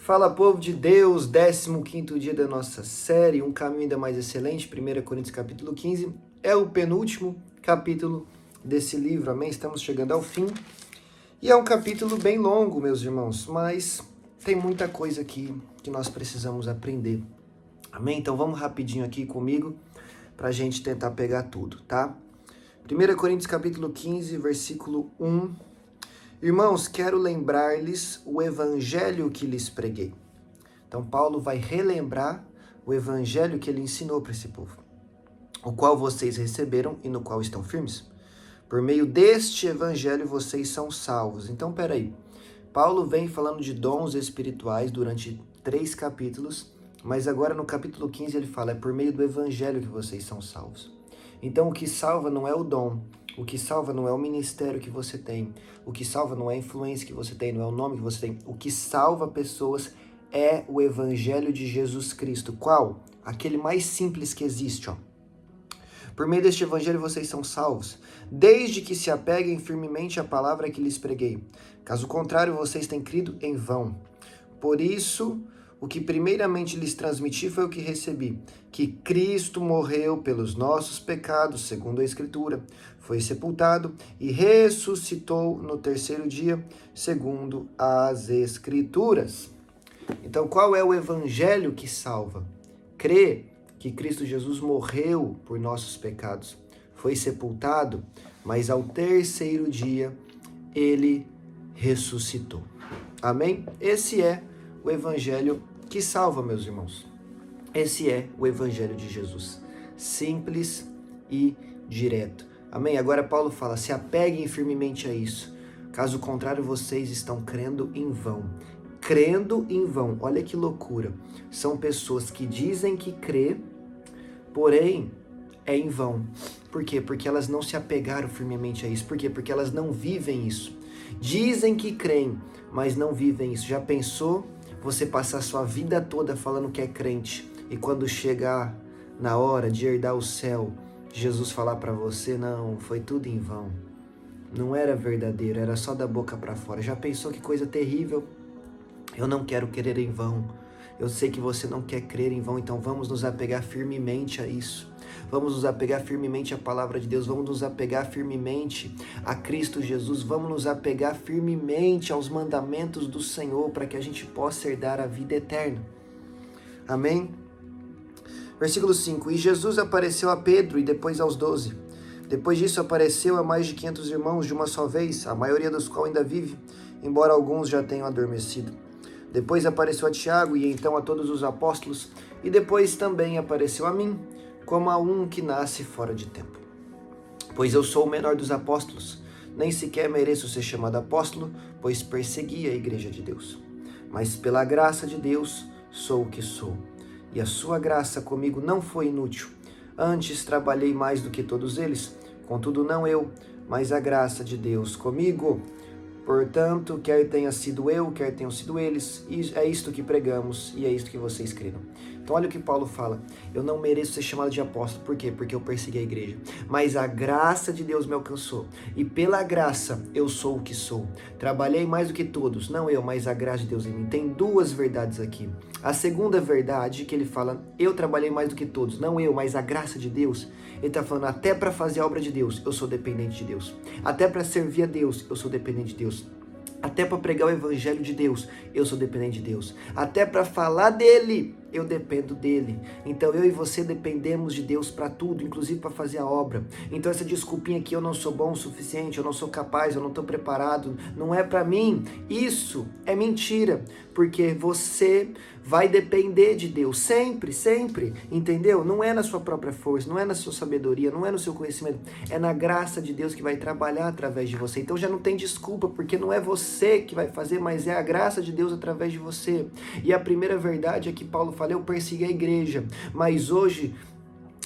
Fala, povo de Deus, 15º dia da nossa série, um caminho ainda mais excelente, 1 Coríntios capítulo 15, é o penúltimo capítulo desse livro, amém? Estamos chegando ao fim, e é um capítulo bem longo, meus irmãos, mas tem muita coisa aqui que nós precisamos aprender, amém? Então vamos rapidinho aqui comigo, para a gente tentar pegar tudo, tá? 1 Coríntios capítulo 15, versículo 1, Irmãos, quero lembrar-lhes o evangelho que lhes preguei. Então, Paulo vai relembrar o evangelho que ele ensinou para esse povo, o qual vocês receberam e no qual estão firmes. Por meio deste evangelho, vocês são salvos. Então, peraí. Paulo vem falando de dons espirituais durante 3 capítulos, mas agora no capítulo 15 ele fala, é por meio do evangelho que vocês são salvos. Então, o que salva não é o dom, o que salva não é o ministério que você tem, o que salva não é a influência que você tem, não é o nome que você tem. O que salva pessoas é o evangelho de Jesus Cristo. Qual? Aquele mais simples que existe, ó. Por meio deste evangelho vocês são salvos, desde que se apeguem firmemente à palavra que lhes preguei. Caso contrário, vocês têm crido em vão. Por isso, o que primeiramente lhes transmiti foi o que recebi, que Cristo morreu pelos nossos pecados, segundo a Escritura, foi sepultado e ressuscitou no 3º dia, segundo as Escrituras. Então, qual é o evangelho que salva? Crer que Cristo Jesus morreu por nossos pecados, foi sepultado, mas ao 3º dia ele ressuscitou. Amém? Esse é o evangelho que salva, meus irmãos. Esse é o evangelho de Jesus. Simples e direto. Amém? Agora Paulo fala, se apeguem firmemente a isso. Caso contrário, vocês estão crendo em vão. Crendo em vão. Olha que loucura. São pessoas que dizem que crê, porém é em vão. Por quê? Porque elas não se apegaram firmemente a isso. Por quê? Porque elas não vivem isso. Dizem que creem, mas não vivem isso. Já pensou você passar sua vida toda falando que é crente e quando chegar na hora de herdar o céu, Jesus falar para você, não, foi tudo em vão. Não era verdadeiro, era só da boca para fora. Já pensou que coisa terrível? Eu não quero crer em vão. Eu sei que você não quer crer em vão, então vamos nos apegar firmemente a isso. Vamos nos apegar firmemente à palavra de Deus, vamos nos apegar firmemente a Cristo Jesus, vamos nos apegar firmemente aos mandamentos do Senhor para que a gente possa herdar a vida eterna. Amém? Versículo 5, e Jesus apareceu a Pedro e depois aos 12. Depois disso apareceu a mais de 500 irmãos de uma só vez, a maioria dos quais ainda vive, embora alguns já tenham adormecido. Depois apareceu a Tiago e então a todos os apóstolos, e depois também apareceu a mim, como a um que nasce fora de tempo. Pois eu sou o menor dos apóstolos, nem sequer mereço ser chamado apóstolo, pois persegui a igreja de Deus. Mas pela graça de Deus sou o que sou, e a sua graça comigo não foi inútil. Antes trabalhei mais do que todos eles, contudo não eu, mas a graça de Deus comigo. Portanto, quer tenha sido eu, quer tenham sido eles, é isto que pregamos e é isto que vocês creram. Então olha o que Paulo fala, eu não mereço ser chamado de apóstolo, por quê? Porque eu persegui a igreja, mas a graça de Deus me alcançou, e pela graça eu sou o que sou. Trabalhei mais do que todos, não eu, mas a graça de Deus em mim. Tem 2 verdades aqui. A segunda verdade que ele fala, eu trabalhei mais do que todos, não eu, mas a graça de Deus, ele está falando, até para fazer a obra de Deus, eu sou dependente de Deus. Até para servir a Deus, eu sou dependente de Deus. Até para pregar o evangelho de Deus, eu sou dependente de Deus. Até para falar dele, eu dependo dele. Então eu e você dependemos de Deus para tudo, inclusive para fazer a obra. Então essa desculpinha aqui, eu não sou bom o suficiente, eu não sou capaz, eu não estou preparado, não é para mim. Isso é mentira, porque você vai depender de Deus sempre, sempre, entendeu? Não é na sua própria força, não é na sua sabedoria, não é no seu conhecimento, é na graça de Deus que vai trabalhar através de você. Então já não tem desculpa, porque não é você que vai fazer, mas é a graça de Deus através de você. E a primeira verdade é que Paulo fala, eu persegui a igreja, mas hoje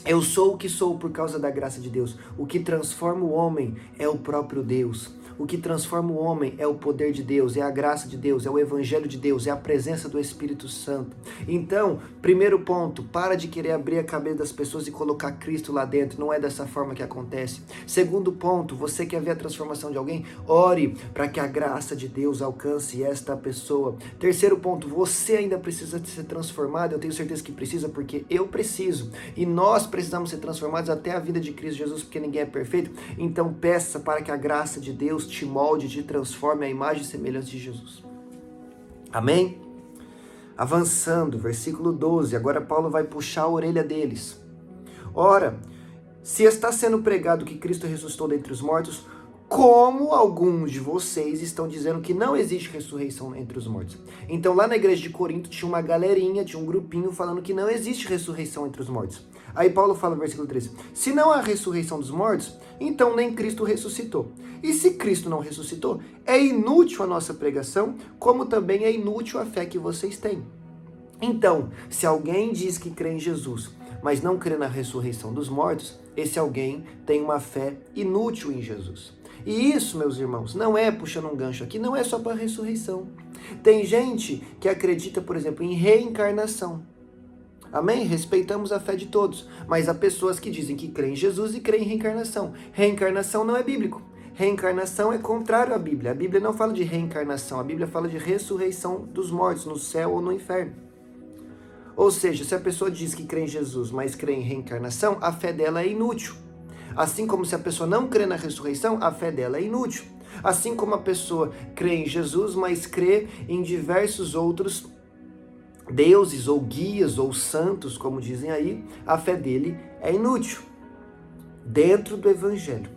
eu sou o que sou por causa da graça de Deus. O que transforma o homem é o próprio Deus. O que transforma o homem é o poder de Deus, é a graça de Deus, é o evangelho de Deus, é a presença do Espírito Santo. Então, primeiro ponto, para de querer abrir a cabeça das pessoas e colocar Cristo lá dentro. Não é dessa forma que acontece. Segundo ponto, você quer ver a transformação de alguém? Ore para que a graça de Deus alcance esta pessoa. Terceiro ponto, você ainda precisa de ser transformado. Eu tenho certeza que precisa, porque eu preciso. E nós precisamos ser transformados até a vida de Cristo Jesus, porque ninguém é perfeito. Então peça para que a graça de Deus te molde, te transforme à imagem e semelhança de Jesus. Amém? Avançando, versículo 12, agora Paulo vai puxar a orelha deles. Ora, se está sendo pregado que Cristo ressuscitou dentre os mortos, como alguns de vocês estão dizendo que não existe ressurreição entre os mortos. Então lá na igreja de Corinto tinha uma galerinha, tinha um grupinho falando que não existe ressurreição entre os mortos. Aí Paulo fala no versículo 13, se não há ressurreição dos mortos, então nem Cristo ressuscitou. E se Cristo não ressuscitou, é inútil a nossa pregação, como também é inútil a fé que vocês têm. Então, se alguém diz que crê em Jesus, mas não crê na ressurreição dos mortos, esse alguém tem uma fé inútil em Jesus. E isso, meus irmãos, não é puxando um gancho aqui, não é só para a ressurreição. Tem gente que acredita, por exemplo, em reencarnação. Amém? Respeitamos a fé de todos. Mas há pessoas que dizem que creem em Jesus e creem em reencarnação. Reencarnação não é bíblico. Reencarnação é contrário à Bíblia. A Bíblia não fala de reencarnação. A Bíblia fala de ressurreição dos mortos, no céu ou no inferno. Ou seja, se a pessoa diz que crê em Jesus, mas crê em reencarnação, a fé dela é inútil. Assim como se a pessoa não crê na ressurreição, a fé dela é inútil. Assim como a pessoa crê em Jesus, mas crê em diversos outros deuses ou guias ou santos, como dizem aí, a fé dele é inútil. Dentro do evangelho,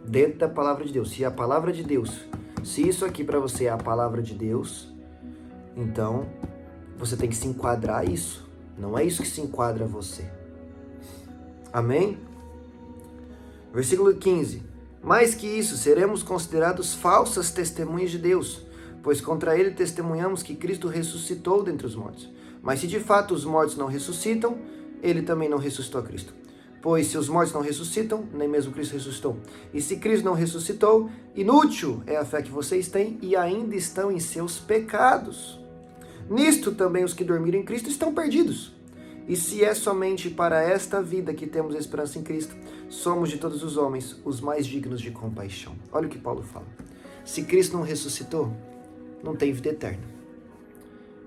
dentro da palavra de Deus. Se a palavra de Deus, se isso aqui para você é a palavra de Deus, então você tem que se enquadrar a isso. Não é isso que se enquadra a você. Amém? Versículo 15. Mais que isso, seremos considerados falsas testemunhas de Deus, pois contra ele testemunhamos que Cristo ressuscitou dentre os mortos. Mas se de fato os mortos não ressuscitam, ele também não ressuscitou a Cristo. Pois se os mortos não ressuscitam, nem mesmo Cristo ressuscitou. E se Cristo não ressuscitou, inútil é a fé que vocês têm e ainda estão em seus pecados. Nisto também os que dormiram em Cristo estão perdidos. E se é somente para esta vida que temos esperança em Cristo, somos de todos os homens os mais dignos de compaixão. Olha o que Paulo fala. Se Cristo não ressuscitou, não tem vida eterna.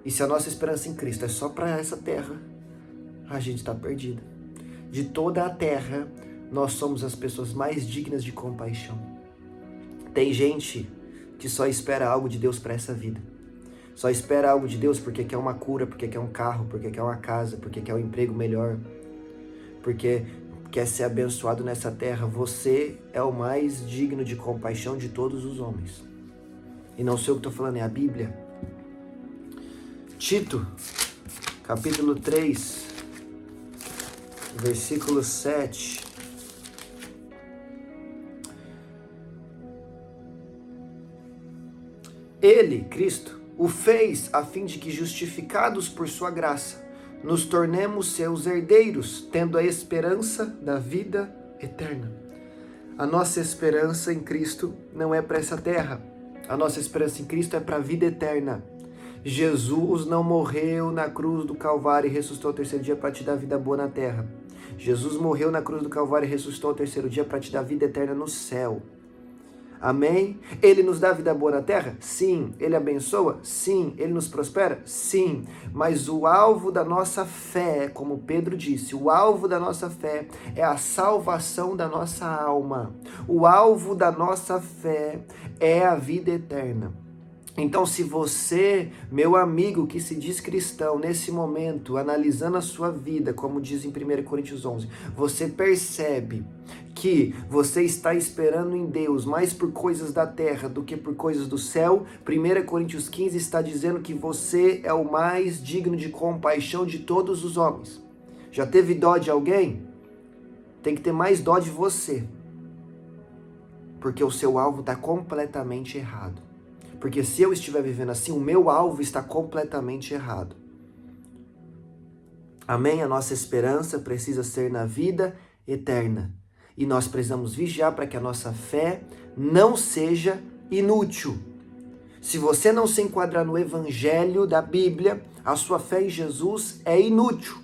E se a nossa esperança em Cristo é só para essa terra, a gente está perdido. De toda a terra, nós somos as pessoas mais dignas de compaixão. Tem gente que só espera algo de Deus para essa vida. Só espera algo de Deus porque quer uma cura, porque quer um carro, porque quer uma casa, porque quer um emprego melhor, porque quer ser abençoado nessa terra. Você é o mais digno de compaixão de todos os homens. E não sei o que estou falando, é a Bíblia. Tito, capítulo 3, versículo 7. Ele, Cristo, o fez a fim de que, justificados por sua graça, nos tornemos seus herdeiros, tendo a esperança da vida eterna. A nossa esperança em Cristo não é para essa terra. A nossa esperança em Cristo é para a vida eterna. Jesus não morreu na cruz do Calvário e ressuscitou ao terceiro dia para te dar vida boa na terra. Jesus morreu na cruz do Calvário e ressuscitou ao terceiro dia para te dar vida eterna no céu. Amém? Ele nos dá vida boa na terra? Sim. Ele abençoa? Sim. Ele nos prospera? Sim. Mas o alvo da nossa fé, como Pedro disse, o alvo da nossa fé é a salvação da nossa alma. O alvo da nossa fé é a vida eterna. Então, se você, meu amigo que se diz cristão, nesse momento, analisando a sua vida, como diz em 1 Coríntios 11, você percebe que você está esperando em Deus mais por coisas da terra do que por coisas do céu, 1 Coríntios 15 está dizendo que você é o mais digno de compaixão de todos os homens. Já teve dó de alguém? Tem que ter mais dó de você, porque o seu alvo está completamente errado. Porque se eu estiver vivendo assim, o meu alvo está completamente errado. Amém? A nossa esperança precisa ser na vida eterna. E nós precisamos vigiar para que a nossa fé não seja inútil. Se você não se enquadrar no evangelho da Bíblia, a sua fé em Jesus é inútil.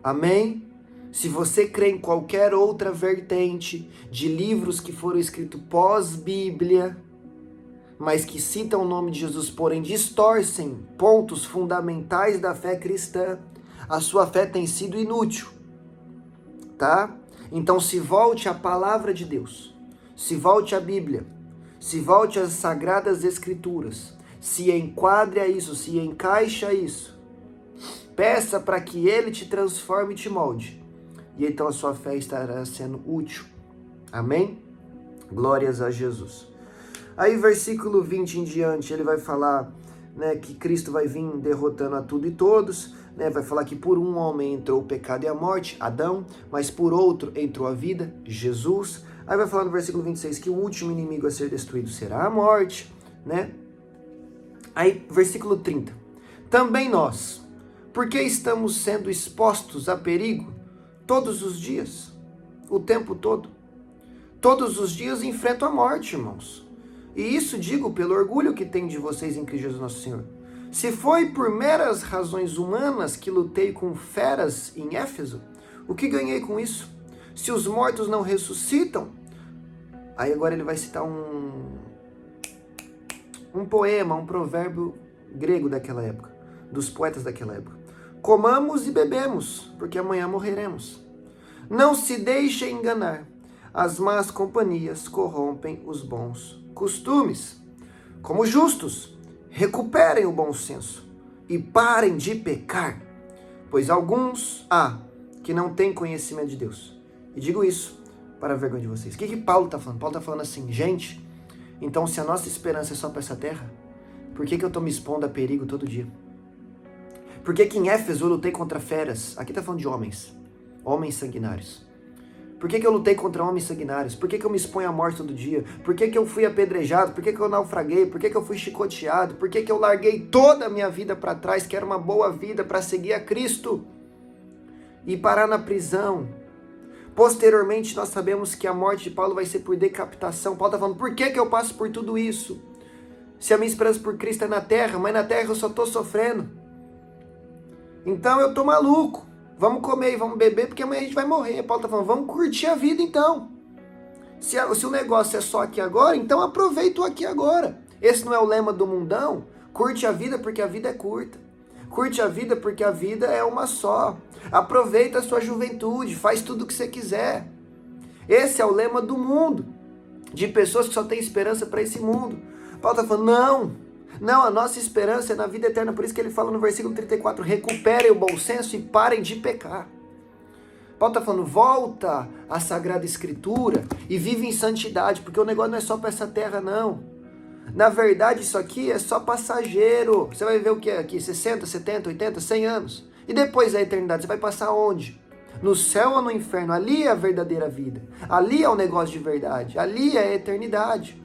Amém? Se você crê em qualquer outra vertente de livros que foram escritos pós-Bíblia, mas que citam o nome de Jesus, porém distorcem pontos fundamentais da fé cristã, a sua fé tem sido inútil, tá? Então se volte à palavra de Deus, se volte à Bíblia, se volte às Sagradas Escrituras, se enquadre a isso, se encaixe a isso. Peça para que Ele te transforme e te molde. E então a sua fé estará sendo útil. Amém? Glórias a Jesus. Aí versículo 20 em diante, ele vai falar, né, que Cristo vai vir derrotando a tudo e todos, né, vai falar que por um homem entrou o pecado e a morte, Adão, mas por outro entrou a vida, Jesus. Aí vai falar no versículo 26 que o último inimigo a ser destruído será a morte, né? Aí versículo 30. Também nós, porque estamos sendo expostos a perigo todos os dias, o tempo todo. Todos os dias enfrento a morte, irmãos. E isso digo pelo orgulho que tenho de vocês em Cristo Jesus nosso Senhor. Se foi por meras razões humanas que lutei com feras em Éfeso, o que ganhei com isso? Se os mortos não ressuscitam, aí agora ele vai citar um poema, um provérbio grego daquela época, dos poetas daquela época. Comamos e bebemos, porque amanhã morreremos. Não se deixe enganar. As más companhias corrompem os bons costumes. Como justos, recuperem o bom senso e parem de pecar, pois alguns há que não têm conhecimento de Deus. E digo isso para a vergonha de vocês. O que Paulo está falando? Paulo está falando assim, gente, então se a nossa esperança é só para essa terra, por que eu estou me expondo a perigo todo dia? Por que em Éfeso eu lutei contra feras? Aqui está falando de homens sanguinários. Por que eu lutei contra homens sanguinários? Por que eu me exponho à morte todo dia? Por que eu fui apedrejado? Por que eu naufraguei? Por que eu fui chicoteado? Por que eu larguei toda a minha vida para trás, que era uma boa vida, para seguir a Cristo e parar na prisão? Posteriormente, nós sabemos que a morte de Paulo vai ser por decapitação. Paulo está falando, por que eu passo por tudo isso? Se a minha esperança por Cristo é na terra, mas na terra eu só estou sofrendo. Então eu estou maluco. Vamos comer e vamos beber, porque amanhã a gente vai morrer. Paulo está falando, vamos curtir a vida então. Se o negócio é só aqui agora, então aproveita o aqui agora. Esse não é o lema do mundão? Curte a vida porque a vida é curta. Curte a vida porque a vida é uma só. Aproveita a sua juventude, faz tudo o que você quiser. Esse é o lema do mundo, de pessoas que só têm esperança para esse mundo. Paulo está falando, não, a nossa esperança é na vida eterna. Por isso que ele fala no versículo 34, recuperem o bom senso e parem de pecar. Paulo está falando, volta à Sagrada Escritura e vive em santidade, porque o negócio não é só para essa terra, não. Na verdade, isso aqui é só passageiro. Você vai ver o que é aqui, 60, 70, 80, 100 anos. E depois da eternidade, você vai passar onde? No céu ou no inferno? Ali é a verdadeira vida. Ali é o negócio de verdade. Ali é a eternidade.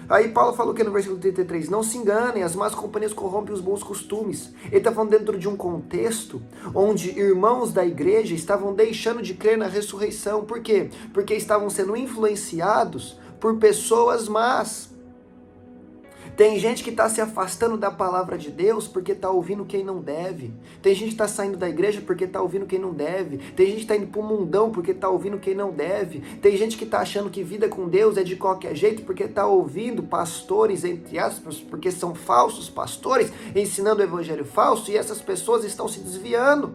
Aí Paulo falou que no versículo 33, não se enganem, as más companhias corrompem os bons costumes. Ele está falando dentro de um contexto onde irmãos da igreja estavam deixando de crer na ressurreição. Por quê? Porque estavam sendo influenciados por pessoas más. Tem gente que está se afastando da palavra de Deus porque está ouvindo quem não deve. Tem gente que está saindo da igreja porque está ouvindo quem não deve. Tem gente que está indo para o mundão porque está ouvindo quem não deve. Tem gente que está achando que vida com Deus é de qualquer jeito porque está ouvindo pastores, entre aspas, porque são falsos pastores, ensinando o evangelho falso, e essas pessoas estão se desviando.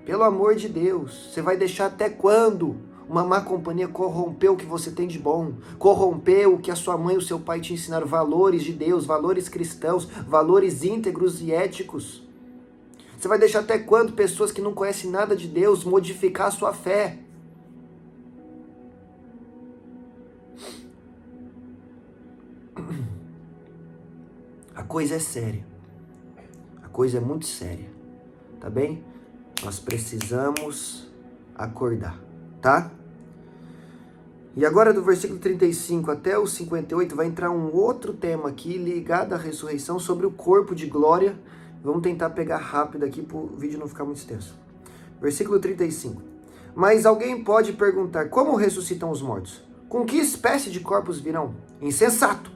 Pelo amor de Deus, você vai deixar até quando? Uma má companhia corrompeu o que você tem de bom, corrompeu o que a sua mãe e o seu pai te ensinaram, valores de Deus, valores cristãos, valores íntegros e éticos. Você vai deixar até quando pessoas que não conhecem nada de Deus modificar a sua fé? A coisa é séria, a coisa é muito séria, tá bem? Nós precisamos acordar, tá? E agora do versículo 35 até o 58 vai entrar um outro tema aqui ligado à ressurreição sobre o corpo de glória Vamos tentar pegar rápido aqui para o vídeo não ficar muito extenso. Versículo 35. Mas alguém pode perguntar, como ressuscitam os mortos? Com que espécie de corpos virão? Insensato!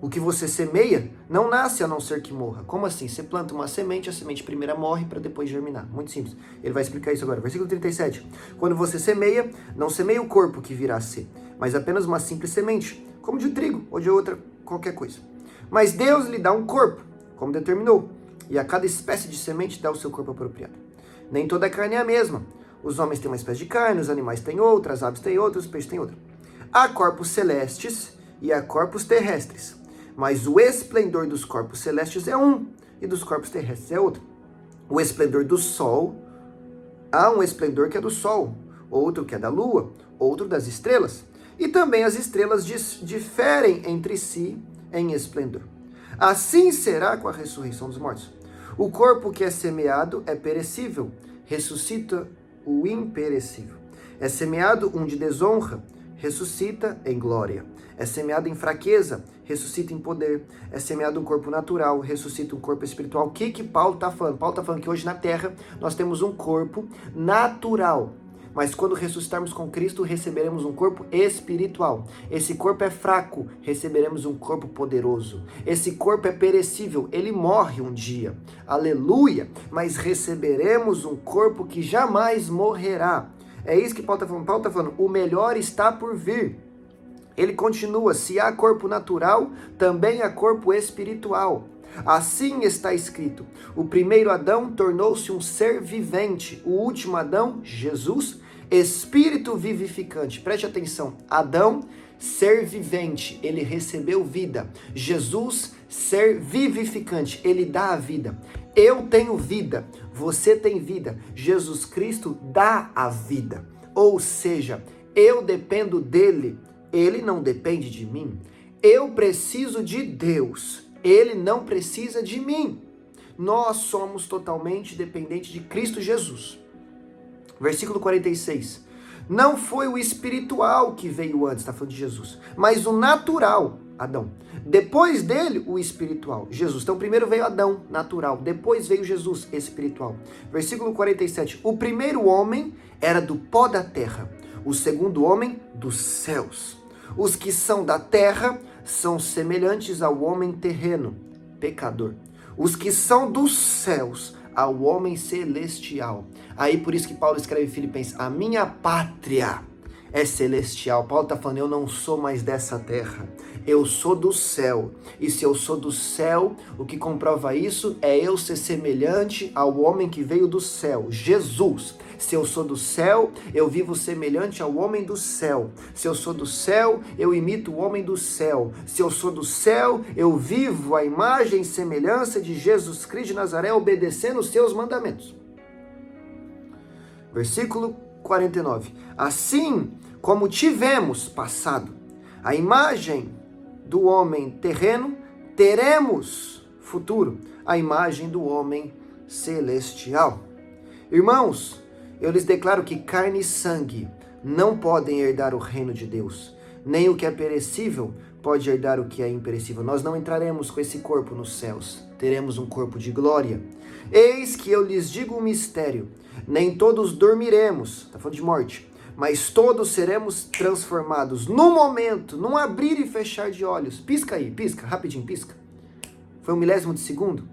O que você semeia não nasce a não ser que morra. Como assim? Você planta uma semente, a semente primeiro morre para depois germinar. Muito simples. Ele vai explicar isso agora. Versículo 37. Quando você semeia, não semeia o corpo que virá a ser, mas apenas uma simples semente, como de trigo ou de outra qualquer coisa. Mas Deus lhe dá um corpo, como determinou, e a cada espécie de semente dá o seu corpo apropriado. Nem toda a carne é a mesma. Os homens têm uma espécie de carne, os animais têm outra, as aves têm outra, os peixes têm outra. Há corpos celestes e há corpos terrestres. Mas o esplendor dos corpos celestes é um, e dos corpos terrestres é outro. O esplendor do sol, há um esplendor que é do sol, outro que é da lua, outro das estrelas. E também as estrelas diferem entre si em esplendor. Assim será com a ressurreição dos mortos. O corpo que é semeado é perecível, ressuscita o imperecível. É semeado um de desonra, ressuscita em glória. É semeado em fraqueza, ressuscita em poder. É semeado um corpo natural, ressuscita um corpo espiritual. O que Paulo está falando? Paulo está falando que hoje na Terra nós temos um corpo natural. Mas quando ressuscitarmos com Cristo, receberemos um corpo espiritual. Esse corpo é fraco, receberemos um corpo poderoso. Esse corpo é perecível, ele morre um dia. Aleluia! Mas receberemos um corpo que jamais morrerá. É isso que Paulo está falando. Paulo está falando, o melhor está por vir. Ele continua, se há corpo natural, também há corpo espiritual. Assim está escrito, o primeiro Adão tornou-se um ser vivente, o último Adão, Jesus, espírito vivificante. Preste atenção, Adão, ser vivente, ele recebeu vida. Jesus, ser vivificante, ele dá a vida. Eu tenho vida, você tem vida. Jesus Cristo dá a vida. Ou seja, eu dependo dele, ele não depende de mim. Eu preciso de Deus, ele não precisa de mim. Nós somos totalmente dependentes de Cristo Jesus. Versículo 46. Não foi o espiritual que veio antes, está falando de Jesus, mas o natural, Adão. Depois dele, o espiritual, Jesus. Então, primeiro veio Adão, natural. Depois veio Jesus, espiritual. Versículo 47. O primeiro homem era do pó da terra. O segundo homem, dos céus. Os que são da terra são semelhantes ao homem terreno, pecador. Os que são dos céus, ao homem celestial. Aí por isso que Paulo escreve em Filipenses, a minha pátria é celestial. Paulo está falando, eu não sou mais dessa terra, eu sou do céu. E se eu sou do céu, o que comprova isso é eu ser semelhante ao homem que veio do céu, Jesus. Se eu sou do céu, eu vivo semelhante ao homem do céu. Se eu sou do céu, eu imito o homem do céu. Se eu sou do céu, eu vivo a imagem e semelhança de Jesus Cristo de Nazaré, obedecendo os seus mandamentos. Versículo 49. Assim como tivemos passado a imagem do homem terreno, teremos futuro a imagem do homem celestial. Irmãos, eu lhes declaro que carne e sangue não podem herdar o reino de Deus, nem o que é perecível pode herdar o que é imperecível. Nós não entraremos com esse corpo nos céus, teremos um corpo de glória. Eis que eu lhes digo um mistério, nem todos dormiremos, está falando de morte, mas todos seremos transformados num momento, num abrir e fechar de olhos. Pisca aí, pisca, rapidinho, pisca. Foi um milésimo de segundo?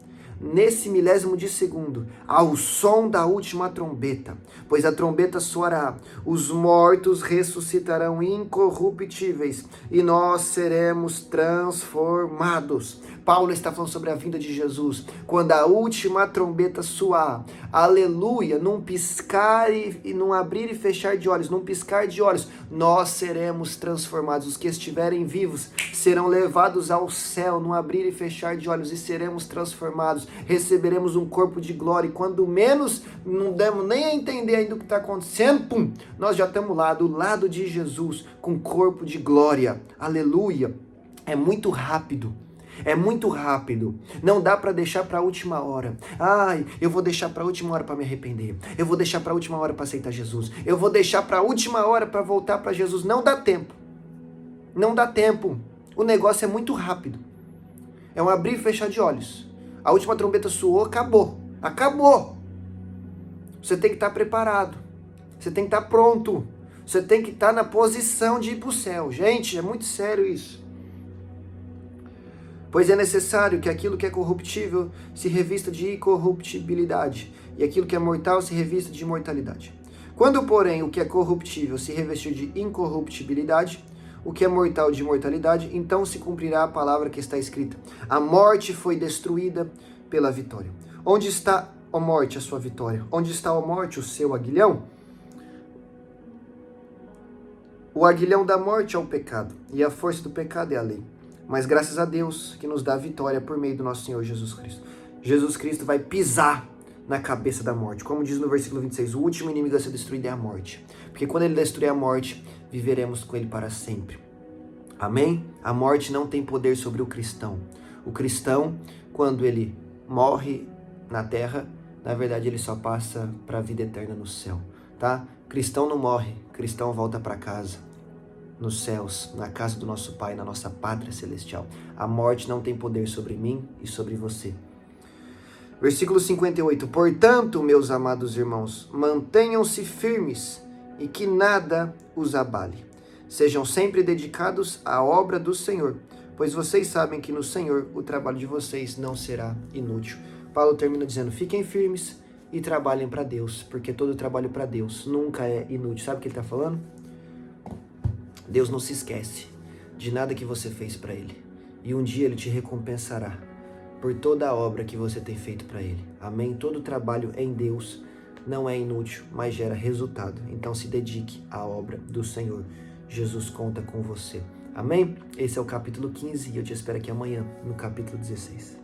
Nesse milésimo de segundo, ao som da última trombeta, pois a trombeta soará, os mortos ressuscitarão incorruptíveis e nós seremos transformados. Paulo está falando sobre a vinda de Jesus, quando a última trombeta soar, aleluia, num piscar e num abrir e fechar de olhos, num piscar de olhos, nós seremos transformados. Os que estiverem vivos serão levados ao céu, num abrir e fechar de olhos, e seremos transformados. Receberemos um corpo de glória, e quando menos não demos nem a entender ainda o que está acontecendo, pum, nós já estamos lá, do lado de Jesus, com corpo de glória, aleluia. É muito rápido. É muito rápido, não dá para deixar para a última hora. Ai, eu vou deixar para a última hora para me arrepender. Eu vou deixar para a última hora para aceitar Jesus. Eu vou deixar para a última hora para voltar para Jesus. Não dá tempo. Não dá tempo. O negócio é muito rápido. É um abrir e fechar de olhos. A última trombeta soou, acabou. Acabou. Você tem que estar preparado. Você tem que estar pronto. Você tem que estar na posição de ir para o céu. Gente, é muito sério isso. Pois é necessário que aquilo que é corruptível se revista de incorruptibilidade, e aquilo que é mortal se revista de imortalidade. Quando, porém, o que é corruptível se revestir de incorruptibilidade, o que é mortal de imortalidade, então se cumprirá a palavra que está escrita: a morte foi destruída pela vitória. Onde está, ó morte, a sua vitória? Onde está, ó morte, o seu aguilhão? O aguilhão da morte é o pecado, e a força do pecado é a lei. Mas graças a Deus que nos dá a vitória por meio do nosso Senhor Jesus Cristo. Jesus Cristo vai pisar na cabeça da morte. Como diz no versículo 26, o último inimigo a ser destruído é a morte. Porque quando ele destruir a morte, viveremos com ele para sempre. Amém? A morte não tem poder sobre o cristão. O cristão, quando ele morre na terra, na verdade ele só passa para a vida eterna no céu. Tá? Cristão não morre, cristão volta para casa. Nos céus, na casa do nosso Pai, na nossa pátria celestial. A morte não tem poder sobre mim e sobre você. Versículo 58. Portanto, meus amados irmãos, mantenham-se firmes e que nada os abale. Sejam sempre dedicados à obra do Senhor, pois vocês sabem que no Senhor o trabalho de vocês não será inútil. Paulo termina dizendo, fiquem firmes e trabalhem para Deus, porque todo trabalho para Deus nunca é inútil. Sabe o que ele está falando? Deus não se esquece de nada que você fez para Ele. E um dia Ele te recompensará por toda a obra que você tem feito para Ele. Amém? Todo trabalho em Deus não é inútil, mas gera resultado. Então se dedique à obra do Senhor. Jesus conta com você. Amém? Esse é o capítulo 15 e eu te espero aqui amanhã no capítulo 16.